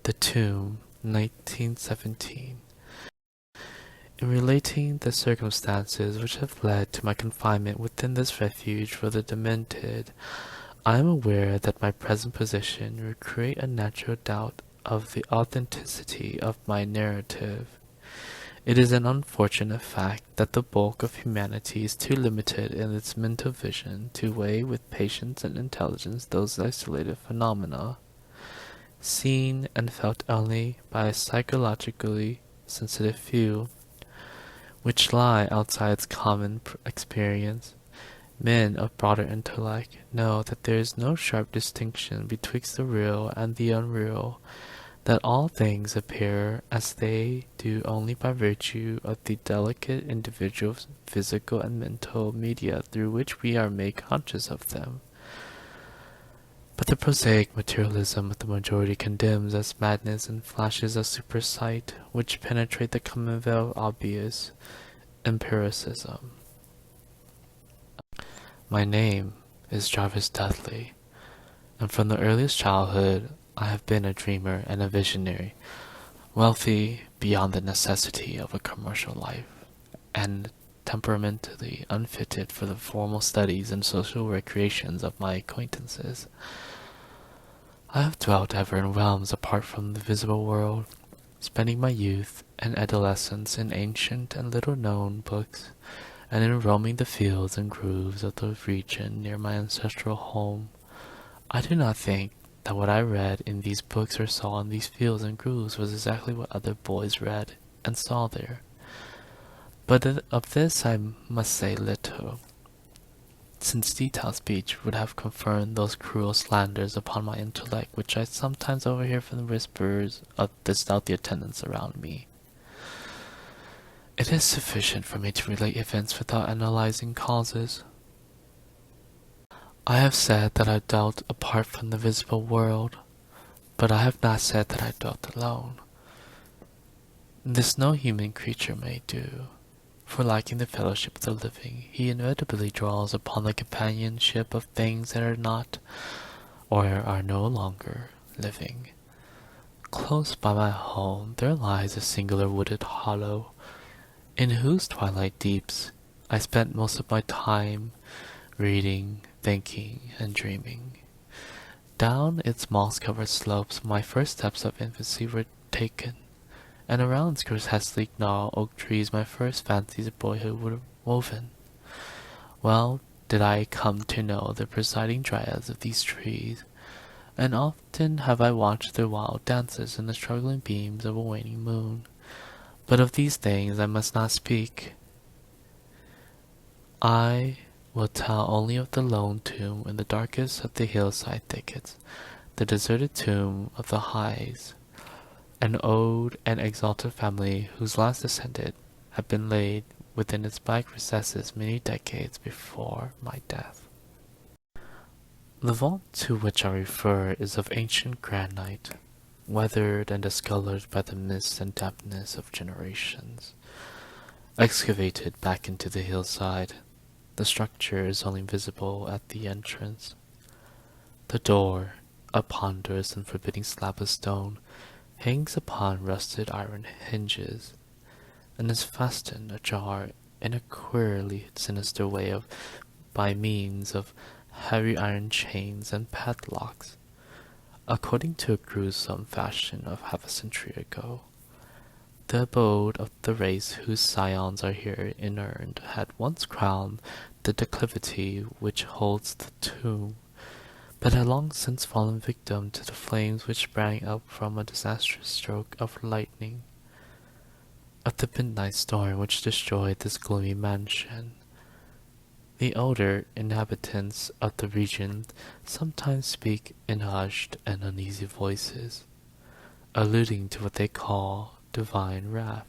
The Tomb, 1917. In relating the circumstances which have led to my confinement within this refuge for the demented, I am aware that my present position will create a natural doubt of the authenticity of my narrative. It is an unfortunate fact that the bulk of humanity is too limited in its mental vision to weigh with patience and intelligence those isolated phenomena, seen and felt only by a psychologically sensitive few, which lie outside its common experience. Men of broader intellect know that there is no sharp distinction betwixt the real and the unreal, that all things appear as they do only by virtue of the delicate individual physical and mental media through which we are made conscious of them. But the prosaic materialism of the majority condemns as madness and flashes of supersight which penetrate the common veil of obvious empiricism. My name is Jarvis Dudley, and from the earliest childhood I have been a dreamer and a visionary, wealthy beyond the necessity of a commercial life, and temperamentally unfitted for the formal studies and social recreations of my acquaintances. I have dwelt ever in realms apart from the visible world, spending my youth and adolescence in ancient and little-known books, and in roaming the fields and groves of the region near my ancestral home. I do not think that what I read in these books or saw in these fields and grooves was exactly what other boys read and saw there. But of this I must say little, since detailed speech would have confirmed those cruel slanders upon my intellect which I sometimes overhear from the whispers of the stealthy attendants around me. It is sufficient for me to relate events without analyzing causes. I have said that I dwelt apart from the visible world, but I have not said that I dwelt alone. This no human creature may do, for lacking the fellowship of the living, he inevitably draws upon the companionship of things that are not, or are no longer, living. Close by my home there lies a singular wooded hollow, in whose twilight deeps I spent most of my time reading, thinking, and dreaming. Down its moss-covered slopes my first steps of infancy were taken, and around its grotesquely gnarled oak trees my first fancies of boyhood were woven. Well did I come to know the presiding dryads of these trees, and often have I watched their wild dances in the struggling beams of a waning moon. But of these things I must not speak. I will tell only of the lone tomb in the darkest of the hillside thickets, the deserted tomb of the Hydes, an old and exalted family whose last descendant had been laid within its black recesses many decades before my death. The vault to which I refer is of ancient granite, weathered and discolored by the mist and dampness of generations. Excavated back into the hillside, the structure is only visible at the entrance. The door, a ponderous and forbidding slab of stone, hangs upon rusted iron hinges, and is fastened ajar in a queerly sinister way by means of heavy iron chains and padlocks, according to a gruesome fashion of half a century ago. The abode of the race whose scions are here inurned had once crowned the declivity which holds the tomb, but had long since fallen victim to the flames which sprang up from a disastrous stroke of lightning, of the midnight storm which destroyed this gloomy mansion. The older inhabitants of the region sometimes speak in hushed and uneasy voices, alluding to what they call divine wrath,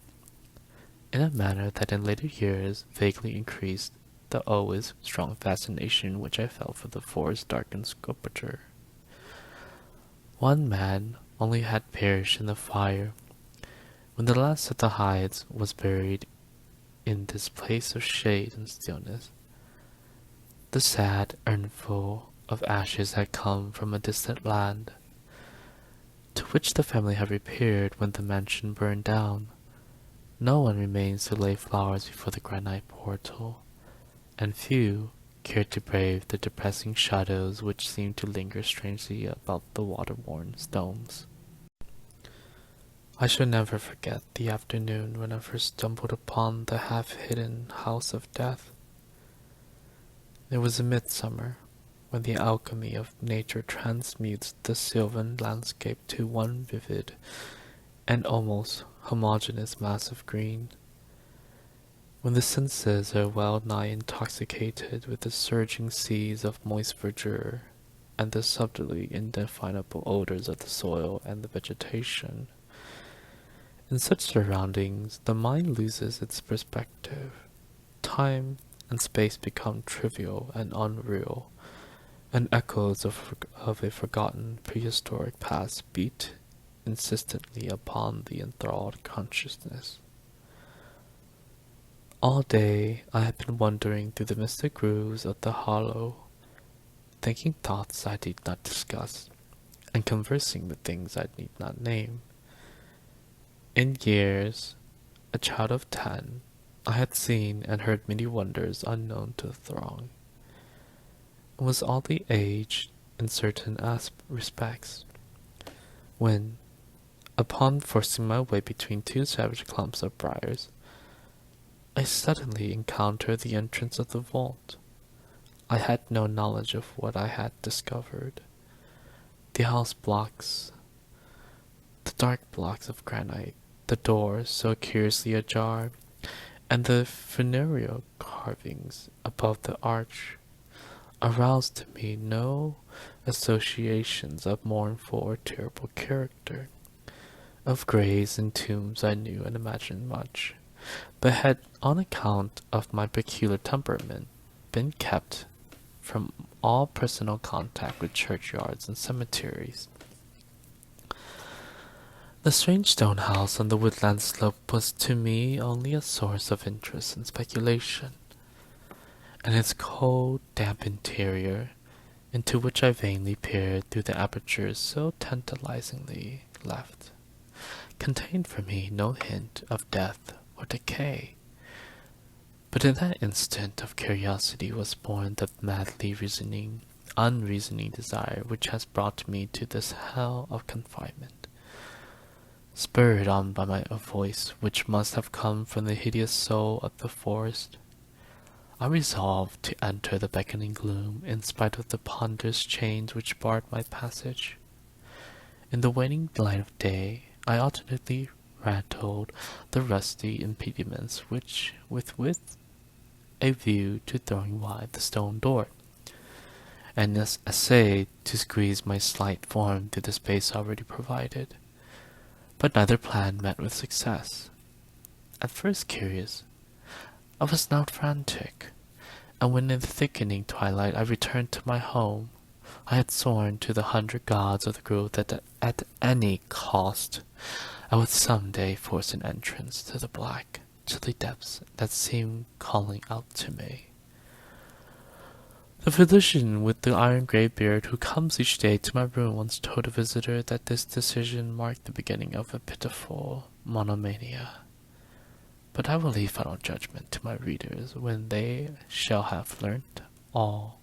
in a manner that in later years vaguely increased the always strong fascination which I felt for the forest's darkened sculpture. One man only had perished in the fire, when the last of the Hydes was buried in this place of shade and stillness. The sad urnful of ashes had come from a distant land, to which the family had repaired when the mansion burned down. No one remains to lay flowers before the granite portal, and few cared to brave the depressing shadows which seemed to linger strangely about the water-worn stones. I shall never forget the afternoon when I first stumbled upon the half-hidden house of death. It was a midsummer, when the alchemy of nature transmutes the sylvan landscape to one vivid and almost homogeneous mass of green. When the senses are well nigh intoxicated with the surging seas of moist verdure and the subtly indefinable odors of the soil and the vegetation. In such surroundings, the mind loses its perspective. Time and space become trivial and unreal, and echoes of a forgotten prehistoric past beat insistently upon the enthralled consciousness. All day I had been wandering through the mystic grooves of the hollow, thinking thoughts I need not discuss, and conversing with things I need not name. In years, a child of 10, I had seen and heard many wonders unknown to the throng. It was all the age in certain respects, when, upon forcing my way between two savage clumps of briars, I suddenly encountered the entrance of the vault. I had no knowledge of what I had discovered. The house blocks, the dark blocks of granite, the doors so curiously ajar, and the funereal carvings above the arch aroused to me no associations of mournful or terrible character. Of graves and tombs I knew and imagined much, but had, on account of my peculiar temperament, been kept from all personal contact with churchyards and cemeteries. The strange stone house on the woodland slope was to me only a source of interest and speculation, and its cold, damp interior, into which I vainly peered through the apertures so tantalizingly left, contained for me no hint of death or decay. But in that instant of curiosity was born the madly unreasoning desire which has brought me to this hell of confinement. Spurred on by a voice which must have come from the hideous soul of the forest, I resolved to enter the beckoning gloom in spite of the ponderous chains which barred my passage. In the waning light of day, I alternately rattled the rusty impediments which, with a view to throwing wide the stone door, and essayed to squeeze my slight form through the space already provided. But neither plan met with success. At first curious, I was now frantic, and when in the thickening twilight I returned to my home, I had sworn to the 100 gods of the grove that at any cost I would some day force an entrance to the black, chilly depths that seemed calling out to me. The physician with the iron grey beard who comes each day to my room once told a visitor that this decision marked the beginning of a pitiful monomania. But I will leave final judgment to my readers when they shall have learnt all.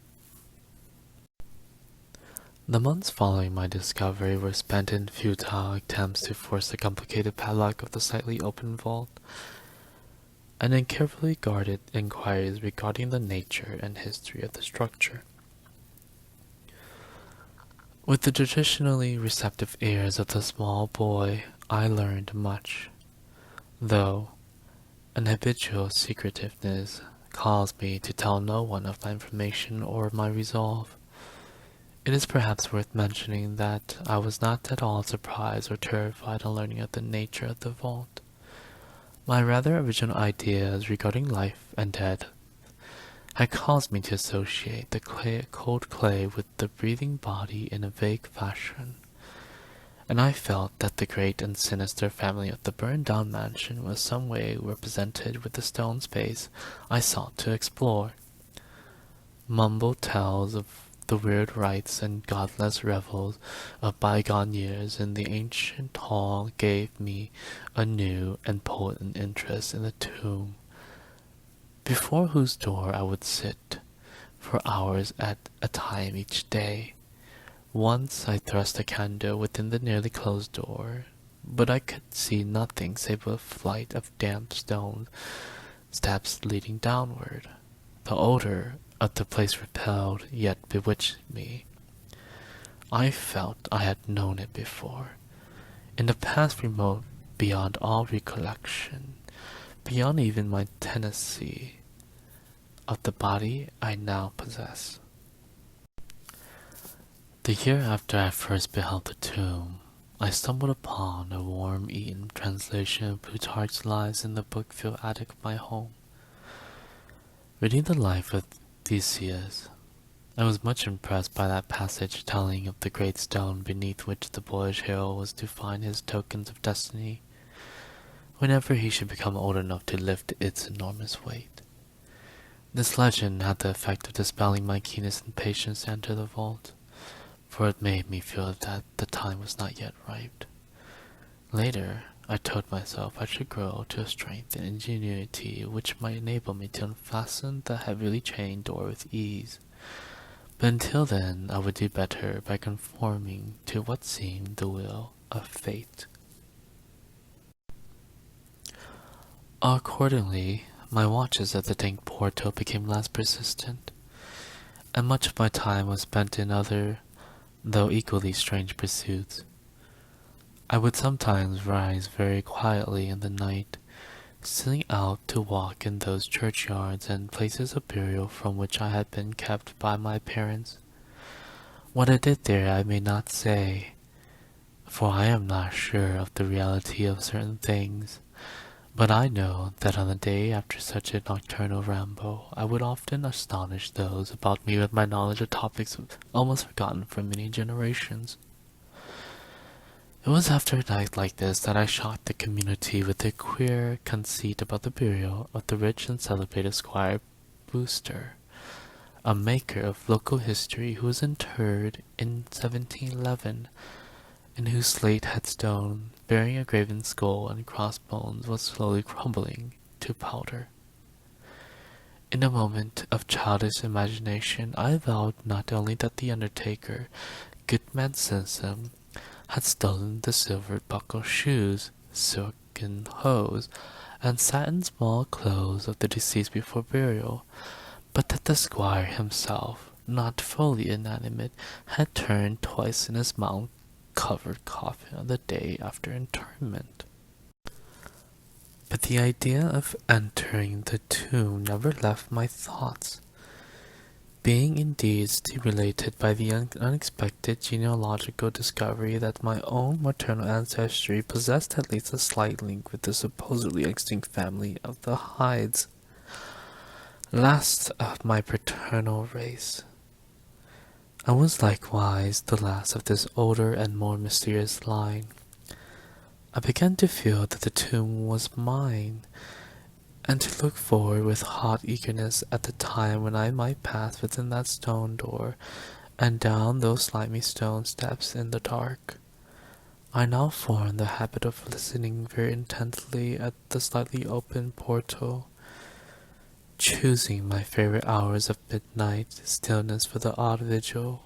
The months following my discovery were spent in futile attempts to force the complicated padlock of the slightly open vault, and in carefully guarded inquiries regarding the nature and history of the structure. With the traditionally receptive ears of the small boy, I learned much, though an habitual secretiveness caused me to tell no one of my information or my resolve. It is perhaps worth mentioning that I was not at all surprised or terrified on learning of the nature of the vault. My rather original ideas regarding life and death had caused me to associate the cold clay with the breathing body in a vague fashion, and I felt that the great and sinister family of the burned-down mansion was some way represented with the stone space I sought to explore. Mumbled tales of the weird rites and godless revels of bygone years in the ancient hall gave me a new and potent interest in the tomb, before whose door I would sit for hours at a time each day. Once I thrust a candle within the nearly closed door, but I could see nothing save a flight of damp stone steps leading downward. The odor of the place repelled yet bewitched me. I felt I had known it before, in the past remote beyond all recollection, beyond even my tenancy of the body I now possess. The year after I first beheld the tomb, I stumbled upon a worm-eaten translation of Plutarch's Lives in the book-filled attic of my home. Reading the life of Theseus, I was much impressed by that passage telling of the great stone beneath which the boyish hero was to find his tokens of destiny whenever he should become old enough to lift its enormous weight. This legend had the effect of dispelling my keenest impatience to enter the vault, for it made me feel that the time was not yet ripe. Later, I told myself I should grow to a strength and ingenuity which might enable me to unfasten the heavily chained door with ease. But until then, I would do better by conforming to what seemed the will of fate. Accordingly, my watches at the dank portal became less persistent, and much of my time was spent in other, though equally strange pursuits. I would sometimes rise very quietly in the night, stealing out to walk in those churchyards and places of burial from which I had been kept by my parents. What I did there I may not say, for I am not sure of the reality of certain things, but I know that on the day after such a nocturnal ramble, I would often astonish those about me with my knowledge of topics almost forgotten for many generations. It was after a night like this that I shocked the community with a queer conceit about the burial of the rich and celebrated Squire Brewster, a maker of local history who was interred in 1711, and whose slate headstone, bearing a graven skull and crossbones, was slowly crumbling to powder. In a moment of childish imagination, I vowed not only that the undertaker, Goodman Simpson, had stolen the silver-buckled shoes, silken hose, and satin small clothes of the deceased before burial, but that the squire himself, not fully inanimate, had turned twice in his mound-covered coffin on the day after interment. But the idea of entering the tomb never left my thoughts, being indeed stimulated by the unexpected genealogical discovery that my own maternal ancestry possessed at least a slight link with the supposedly extinct family of the Hydes, last of my paternal race. I was likewise the last of this older and more mysterious line. I began to feel that the tomb was mine, and to look forward with hot eagerness at the time when I might pass within that stone door and down those slimy stone steps in the dark. I now formed the habit of listening very intently at the slightly open portal, choosing my favorite hours of midnight stillness for the odd vigil.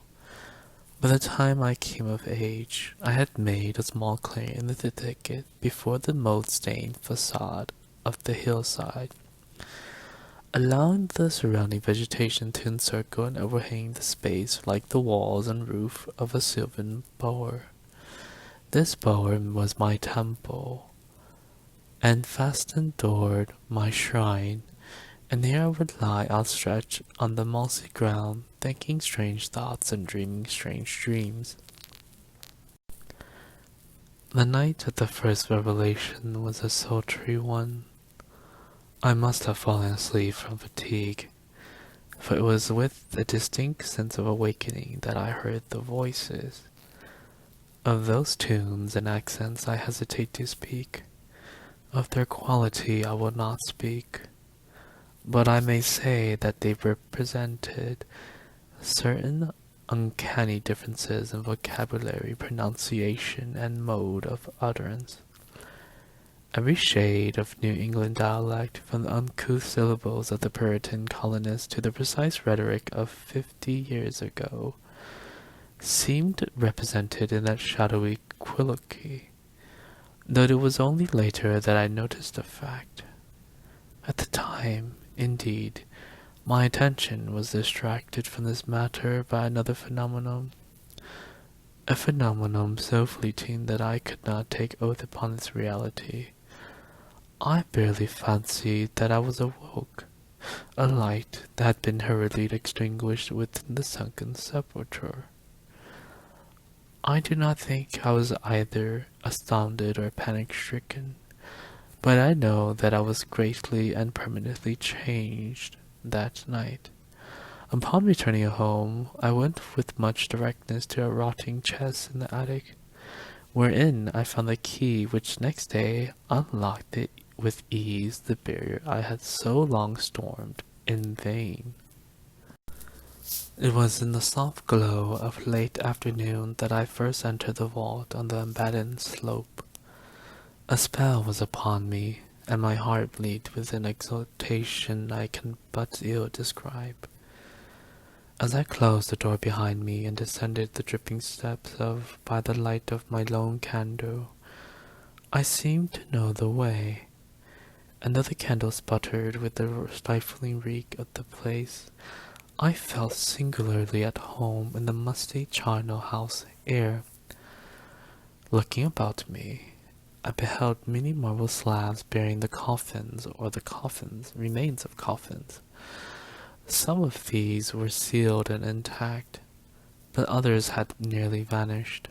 By the time I came of age, I had made a small clearing in the thicket before the mold-stained facade of the hillside, allowing the surrounding vegetation to encircle and overhang the space like the walls and roof of a sylvan bower. This bower was my temple, and fastened toward my shrine, and here I would lie outstretched on the mossy ground, thinking strange thoughts and dreaming strange dreams. The night of the first revelation was a sultry one. I must have fallen asleep from fatigue, for it was with a distinct sense of awakening that I heard the voices. Of those tunes and accents I hesitate to speak. Of their quality I will not speak. But I may say that they represented certain uncanny differences in vocabulary, pronunciation, and mode of utterance. Every shade of New England dialect, from the uncouth syllables of the Puritan colonists to the precise rhetoric of 50 years ago, seemed represented in that shadowy colloquy, though it was only later that I noticed the fact. At the time, indeed, my attention was distracted from this matter by another phenomenon, a phenomenon so fleeting that I could not take oath upon its reality. I barely fancied that I was awoke, a light that had been hurriedly extinguished within the sunken sepulchre. I do not think I was either astounded or panic-stricken, but I know that I was greatly and permanently changed that night. Upon returning home, I went with much directness to a rotting chest in the attic, wherein I found the key which next day unlocked with ease the barrier I had so long stormed in vain. It was in the soft glow of late afternoon that I first entered the vault on the embattled slope. A spell was upon me, and my heart beat with an exultation I can but ill describe. As I closed the door behind me and descended the dripping steps by the light of my lone candle, I seemed to know the way, and though the candle sputtered with the stifling reek of the place, I felt singularly at home in the musty charnel house air. Looking about me, I beheld many marble slabs bearing the coffins or the remains of coffins. Some of these were sealed and intact, but others had nearly vanished,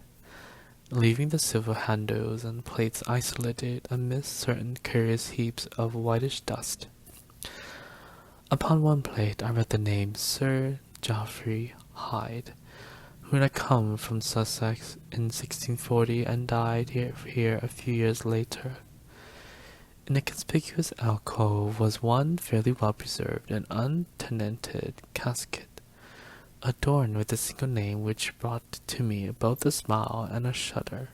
leaving the silver handles and plates isolated amidst certain curious heaps of whitish dust. Upon one plate I read the name Sir Geoffrey Hyde, who had come from Sussex in 1640 and died here a few years later. In a conspicuous alcove was one fairly well-preserved and untenanted casket, adorned with a single name which brought to me both a smile and a shudder.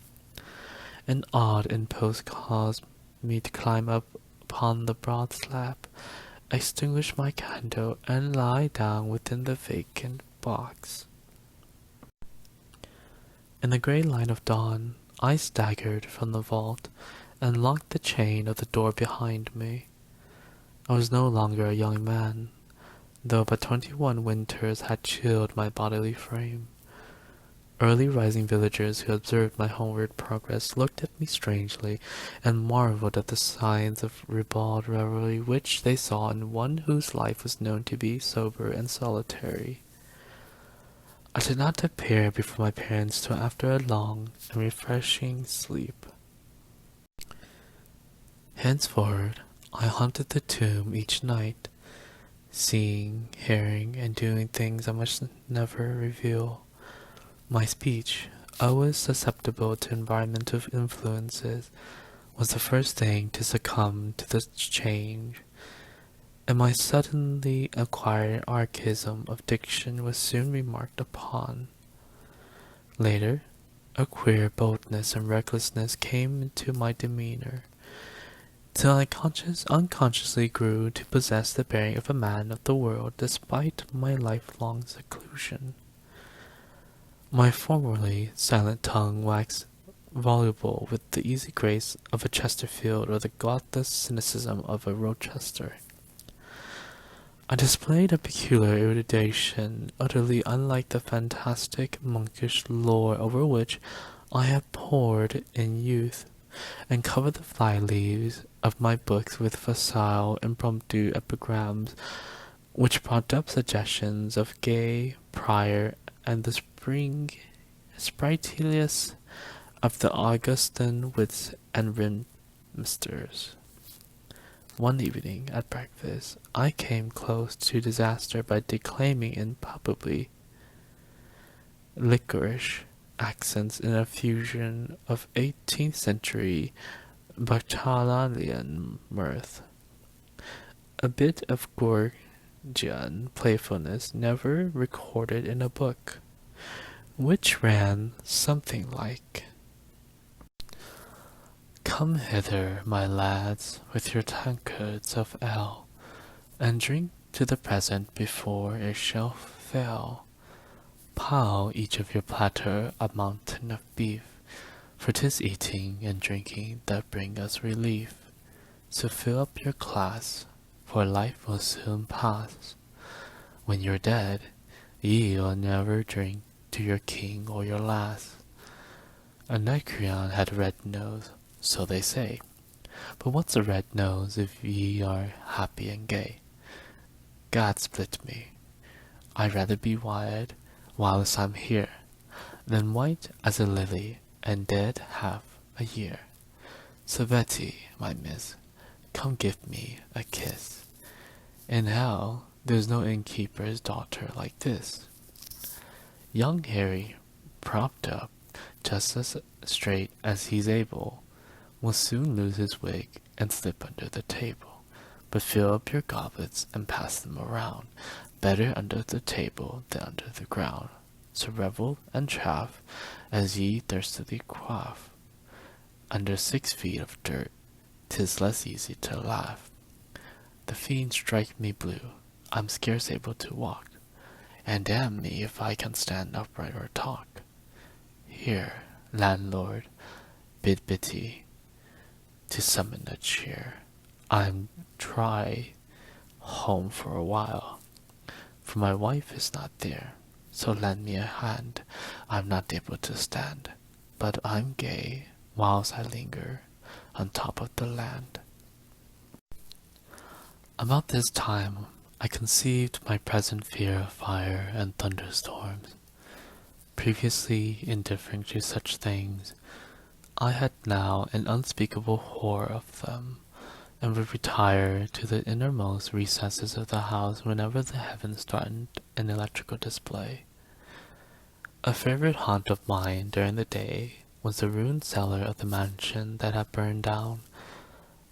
An odd impulse caused me to climb up upon the broad slab, extinguish my candle, and lie down within the vacant box. In the grey light of dawn, I staggered from the vault and locked the chain of the door behind me. I was no longer a young man, though but 21 winters had chilled my bodily frame. Early rising villagers who observed my homeward progress looked at me strangely and marveled at the signs of ribald revelry which they saw in one whose life was known to be sober and solitary. I did not appear before my parents till after a long and refreshing sleep. Henceforward, I haunted the tomb each night, seeing, hearing, and doing things I must never reveal. My speech, always susceptible to environmental influences, was the first thing to succumb to this change, and my suddenly acquired archaism of diction was soon remarked upon. Later, a queer boldness and recklessness came into my demeanor, till I unconsciously grew to possess the bearing of a man of the world despite my lifelong seclusion. My formerly silent tongue waxed voluble with the easy grace of a Chesterfield or the godless cynicism of a Rochester. I displayed a peculiar erudition utterly unlike the fantastic monkish lore over which I had pored in youth, and covered the fly-leaves of my books with facile impromptu epigrams which brought up suggestions of Gay, Prior, and the sprightliness of the Augustan wits and rimsters. One evening, at breakfast, I came close to disaster by declaiming in palpably licorice accents in a fusion of 18th century bacchanalian mirth. A bit of Gorgian playfulness never recorded in a book. which ran something like, "Come hither, my lads, with your tankards of ale, and drink to the present before it shall fail. Pile each of your platter a mountain of beef, for 'tis eating and drinking that bring us relief. So fill up your glass, for life will soon pass. When you're dead, ye'll never drink to your king or your lass." Anacreon had a red nose, so they say. But what's a red nose if ye are happy and gay? God split me. I'd rather be wild whilst I'm here, than white as a lily and dead half a year. So Betty, my miss, come give me a kiss. In hell, there's no innkeeper's daughter like this. Young Harry, propped up just as straight as he's able, will soon lose his wig and slip under the table. But fill up your goblets and pass them around, better under the table than under the ground. So revel and chaff as ye thirstily quaff. Under 6 feet of dirt, 'tis less easy to laugh. The fiends strike me blue, I'm scarce able to walk, and damn me if I can stand upright or talk. Here, landlord, bid Bitty to summon a cheer. I'm try home for a while, for my wife is not there. So lend me a hand, I'm not able to stand, but I'm gay whilst I linger on top of the land. About this time, I conceived my present fear of fire and thunderstorms. Previously indifferent to such things, I had now an unspeakable horror of them, and would retire to the innermost recesses of the house whenever the heavens threatened an electrical display. A favorite haunt of mine during the day was the ruined cellar of the mansion that had burned down,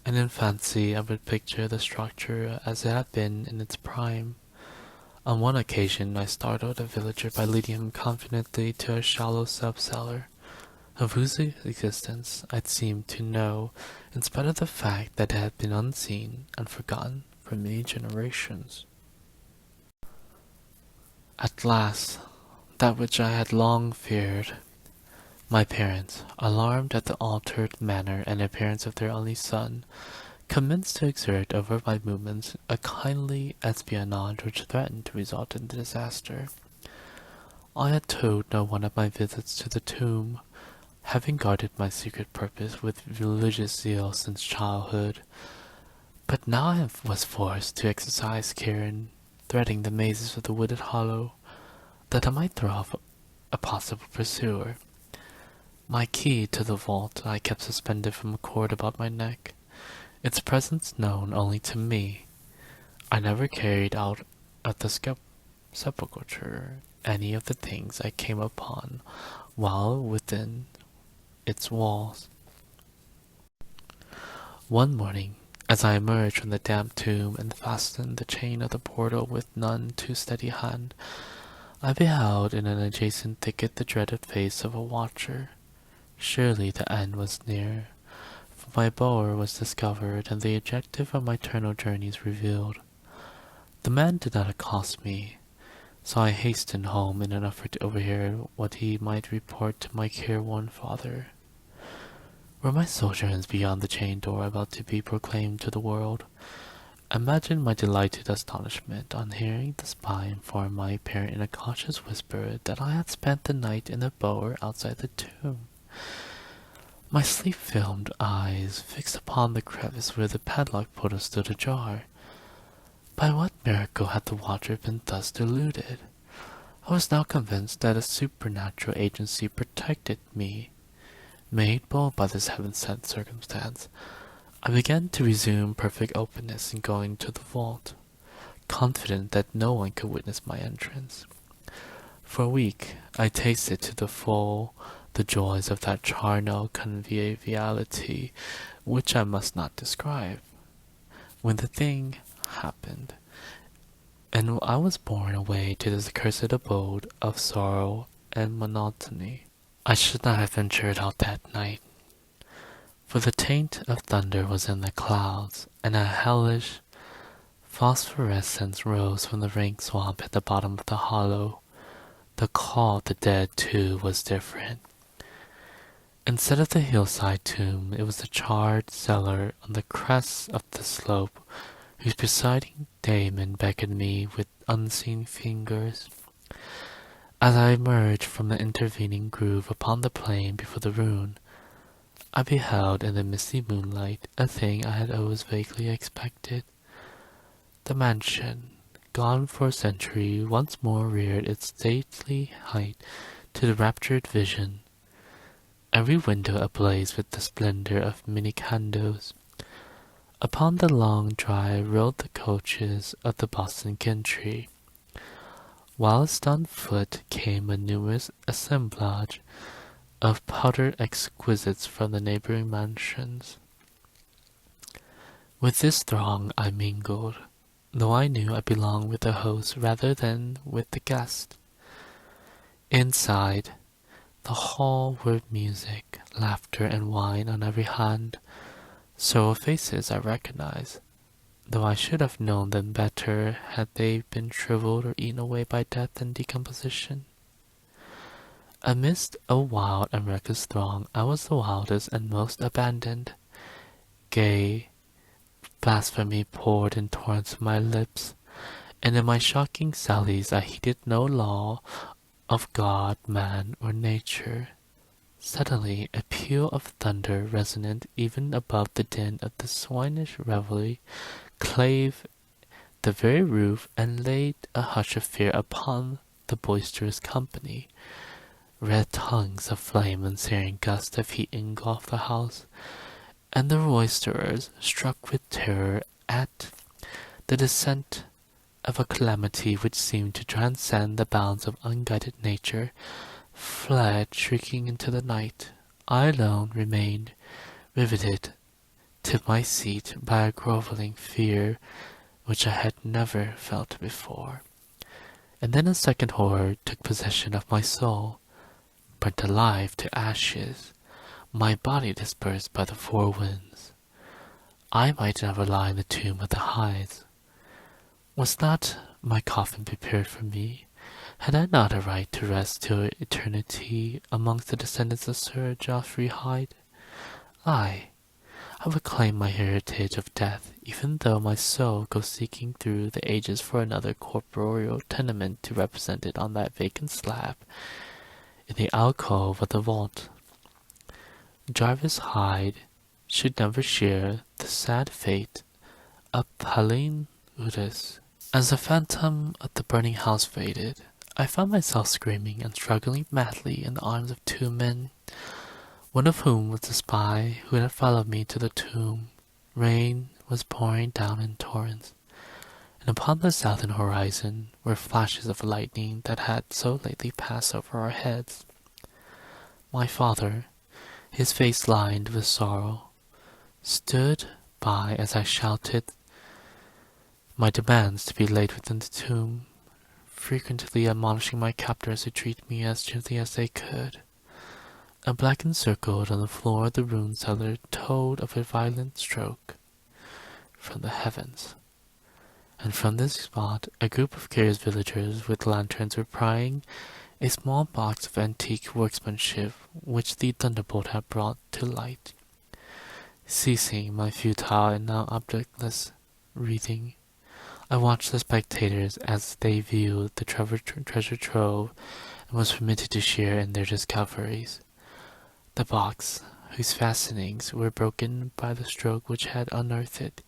and in fancy I would picture the structure as it had been in its prime. On one occasion I startled a villager by leading him confidently to a shallow sub-cellar, of whose existence I'd seemed to know, in spite of the fact that it had been unseen and forgotten for many generations. At last, that which I had long feared. My parents, alarmed at the altered manner and appearance of their only son, commenced to exert over my movements a kindly espionage which threatened to result in disaster. I had told no one of my visits to the tomb, having guarded my secret purpose with religious zeal since childhood. But now I was forced to exercise care in threading the mazes of the wooded hollow, that I might throw off a possible pursuer. My key to the vault I kept suspended from a cord about my neck, its presence known only to me. I never carried out of the sepulchre any of the things I came upon while within its walls. One morning, as I emerged from the damp tomb and fastened the chain of the portal with none too steady hand, I beheld in an adjacent thicket the dreaded face of a watcher. Surely the end was near, for my bower was discovered and the objective of my eternal journeys revealed. The man did not accost me, so I hastened home in an effort to overhear what he might report to my careworn father. Were my sojourns beyond the chained door about to be proclaimed to the world? Imagine my delighted astonishment on hearing the spy inform my parent in a cautious whisper that I had spent the night in the bower outside the tomb. My sleep-filmed eyes fixed upon the crevice where the padlock portal stood ajar. By what miracle had the watcher been thus deluded? I was now convinced that a supernatural agency protected me. Made bold by this heaven-sent circumstance, I began to resume perfect openness in going to the vault, confident that no one could witness my entrance. For a week I tasted to the full the joys of that charnel conviviality which I must not describe. When the thing happened, and I was borne away to this accursed abode of sorrow and monotony. I should not have ventured out that night, for the taint of thunder was in the clouds, and a hellish phosphorescence rose from the rank swamp at the bottom of the hollow. The call of the dead, too, was different. Instead of the hillside tomb, it was the charred cellar on the crest of the slope, whose presiding daemon beckoned me with unseen fingers. As I emerged from the intervening groove upon the plain before the ruin, I beheld in the misty moonlight a thing I had always vaguely expected. The mansion, gone for a century, once more reared its stately height to the raptured vision, every window ablaze with the splendor of many candles. Upon the long drive rolled the coaches of the Boston gentry, whilst on foot came a numerous assemblage of powdered exquisites from the neighboring mansions. With this throng I mingled, though I knew I belonged with the host rather than with the guest. Inside the hall were music, laughter, and wine on every hand. Several faces I recognized, though I should have known them better had they been shriveled or eaten away by death and decomposition. Amidst a wild and reckless throng, I was the wildest and most abandoned. Gay blasphemy poured in torrents from my lips, and in my shocking sallies I heeded no law of God, man, or nature. Suddenly a peal of thunder, resonant even above the din of the swinish revelry, clave the very roof and laid a hush of fear upon the boisterous company. Red tongues of flame and searing gusts of heat engulfed the house, and the roisterers, struck with terror at the descent of a calamity which seemed to transcend the bounds of unguided nature, fled shrieking into the night. I alone remained riveted to my seat by a groveling fear which I had never felt before. And then a second horror took possession of my soul. Burnt alive to ashes, my body dispersed by the four winds, I might never lie in the tomb of the Hydes. Was not my coffin prepared for me? Had I not a right to rest till eternity amongst the descendants of Sir Geoffrey Hyde? I would claim my heritage of death, even though my soul go seeking through the ages for another corporeal tenement to represent it on that vacant slab in the alcove of the vault. Jarvis Hyde should never share the sad fate of Pauline Udis. As the phantom of the burning house faded, I found myself screaming and struggling madly in the arms of two men, one of whom was the spy who had followed me to the tomb. Rain was pouring down in torrents, and upon the southern horizon were flashes of lightning that had so lately passed over our heads. My father, his face lined with sorrow, stood by as I shouted my demands to be laid within the tomb, frequently admonishing my captors to treat me as gently as they could. A blackened circle on the floor of the ruined cellar told of a violent stroke from the heavens, and from this spot a group of curious villagers with lanterns were prying a small box of antique workmanship which the thunderbolt had brought to light. Ceasing my futile and now objectless reading, I watched the spectators as they viewed the treasure trove and was permitted to share in their discoveries. The box, whose fastenings were broken by the stroke which had unearthed it,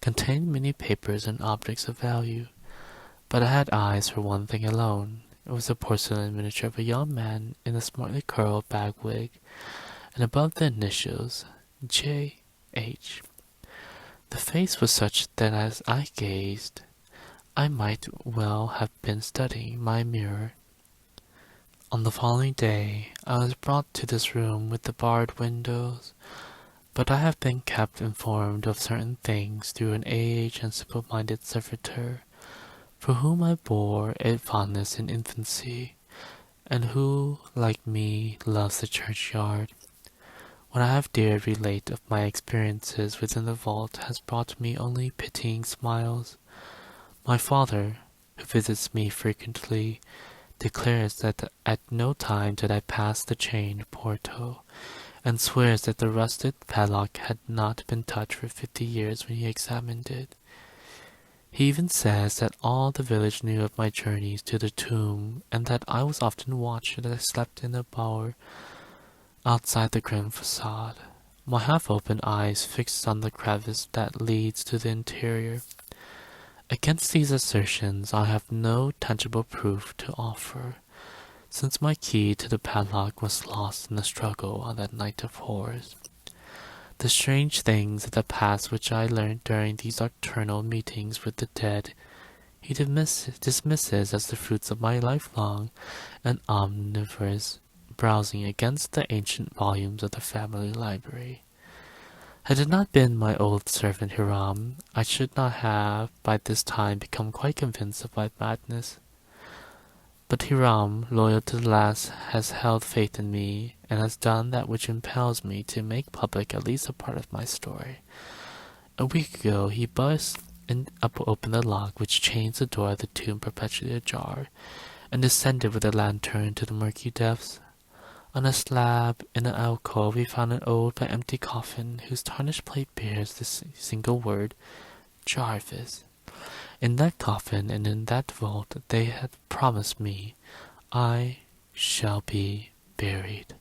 contained many papers and objects of value, but I had eyes for one thing alone. It was a porcelain miniature of a young man in a smartly curled bagwig, and above the initials J.H. The face was such that as I gazed, I might well have been studying my mirror. On the following day, I was brought to this room with the barred windows, but I have been kept informed of certain things through an aged and simple-minded servitor, for whom I bore a fondness in infancy, and who, like me, loves the churchyard. What I have dared relate of my experiences within the vault has brought me only pitying smiles. My father, who visits me frequently, declares that at no time did I pass the chained portal, and swears that the rusted padlock had not been touched for 50 years when he examined it. He even says that all the village knew of my journeys to the tomb, and that I was often watched as I slept in a bower outside the grim facade, my half-open eyes fixed on the crevice that leads to the interior. Against these assertions I have no tangible proof to offer, since my key to the padlock was lost in the struggle on that night of horrors. The strange things of the past which I learned during these nocturnal meetings with the dead he dismisses as the fruits of my lifelong and omnivorous browsing against the ancient volumes of the family library. Had it not been my old servant Hiram, I should not have by this time become quite convinced of my madness. But Hiram, loyal to the last, has held faith in me, and has done that which impels me to make public at least a part of my story. A week ago he burst open the lock which chains the door of the tomb perpetually ajar, and descended with a lantern to the murky depths. On a slab in an alcove we found an old but empty coffin, whose tarnished plate bears this single word, Jarvis. In that coffin and in that vault they had promised me I shall be buried.